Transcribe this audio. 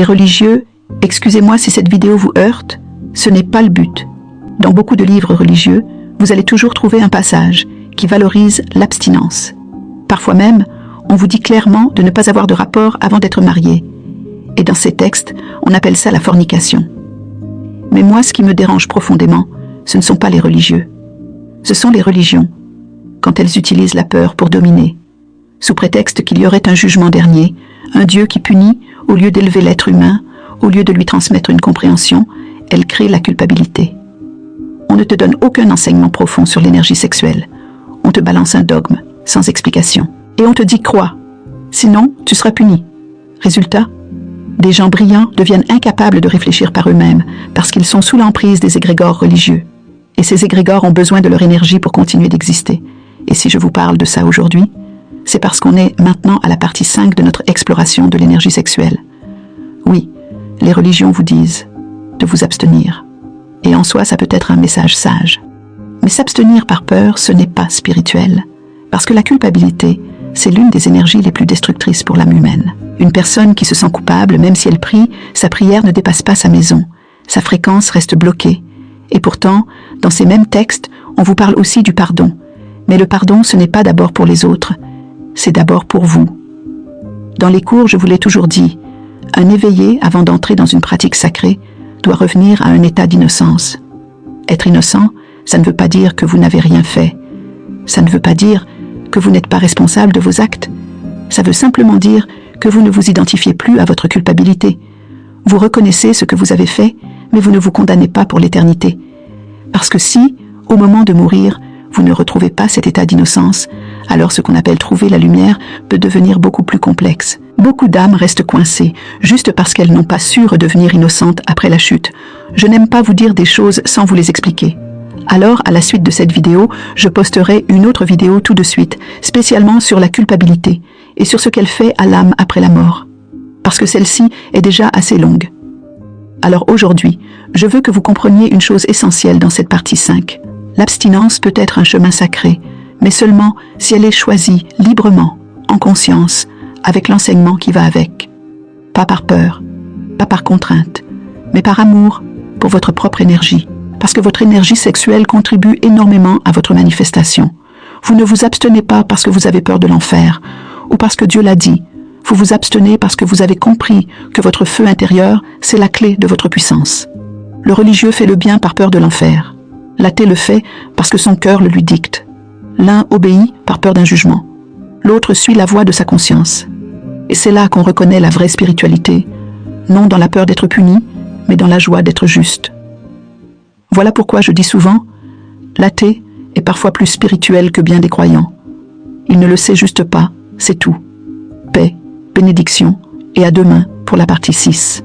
Les religieux, excusez-moi si cette vidéo vous heurte, ce n'est pas le but. Dans beaucoup de livres religieux, vous allez toujours trouver un passage qui valorise l'abstinence. Parfois même, on vous dit clairement de ne pas avoir de rapport avant d'être marié. Et dans ces textes, on appelle ça la fornication. Mais moi, ce qui me dérange profondément, ce ne sont pas les religieux. Ce sont les religions, quand elles utilisent la peur pour dominer. Sous prétexte qu'il y aurait un jugement dernier, un Dieu qui punit, au lieu d'élever l'être humain, au lieu de lui transmettre une compréhension, elle crée la culpabilité. On ne te donne aucun enseignement profond sur l'énergie sexuelle. On te balance un dogme, sans explication. Et on te dit crois, sinon tu seras puni. Résultat, des gens brillants deviennent incapables de réfléchir par eux-mêmes parce qu'ils sont sous l'emprise des égrégores religieux. Et ces égrégores ont besoin de leur énergie pour continuer d'exister. Et si je vous parle de ça aujourd'hui, c'est parce qu'on est maintenant à la partie 5 de notre exploration de l'énergie sexuelle. Oui, les religions vous disent de vous abstenir. Et en soi, ça peut être un message sage. Mais s'abstenir par peur, ce n'est pas spirituel. Parce que la culpabilité, c'est l'une des énergies les plus destructrices pour l'âme humaine. Une personne qui se sent coupable, même si elle prie, sa prière ne dépasse pas sa maison. Sa fréquence reste bloquée. Et pourtant, dans ces mêmes textes, on vous parle aussi du pardon. Mais le pardon, ce n'est pas d'abord pour les autres, c'est d'abord pour vous. Dans les cours, je vous l'ai toujours dit, un éveillé, avant d'entrer dans une pratique sacrée, doit revenir à un état d'innocence. Être innocent, ça ne veut pas dire que vous n'avez rien fait. Ça ne veut pas dire que vous n'êtes pas responsable de vos actes. Ça veut simplement dire que vous ne vous identifiez plus à votre culpabilité. Vous reconnaissez ce que vous avez fait, mais vous ne vous condamnez pas pour l'éternité. Parce que si, au moment de mourir, vous ne retrouvez pas cet état d'innocence, alors ce qu'on appelle trouver la lumière peut devenir beaucoup plus complexe. Beaucoup d'âmes restent coincées, juste parce qu'elles n'ont pas su redevenir innocentes après la chute. Je n'aime pas vous dire des choses sans vous les expliquer. Alors, à la suite de cette vidéo, je posterai une autre vidéo tout de suite, spécialement sur la culpabilité et sur ce qu'elle fait à l'âme après la mort. Parce que celle-ci est déjà assez longue. Alors aujourd'hui, je veux que vous compreniez une chose essentielle dans cette partie 5. L'abstinence peut être un chemin sacré, mais seulement si elle est choisie librement, en conscience, avec l'enseignement qui va avec. Pas par peur, pas par contrainte, mais par amour pour votre propre énergie. Parce que votre énergie sexuelle contribue énormément à votre manifestation. Vous ne vous abstenez pas parce que vous avez peur de l'enfer, ou parce que Dieu l'a dit. Vous vous abstenez parce que vous avez compris que votre feu intérieur, c'est la clé de votre puissance. Le religieux fait le bien par peur de l'enfer. L'athée le fait parce que son cœur le lui dicte. L'un obéit par peur d'un jugement. L'autre suit la voie de sa conscience. Et c'est là qu'on reconnaît la vraie spiritualité, non dans la peur d'être puni, mais dans la joie d'être juste. Voilà pourquoi je dis souvent, l'athée est parfois plus spirituel que bien des croyants. Il ne le sait juste pas, c'est tout. Paix, bénédiction, et à demain pour la partie 6.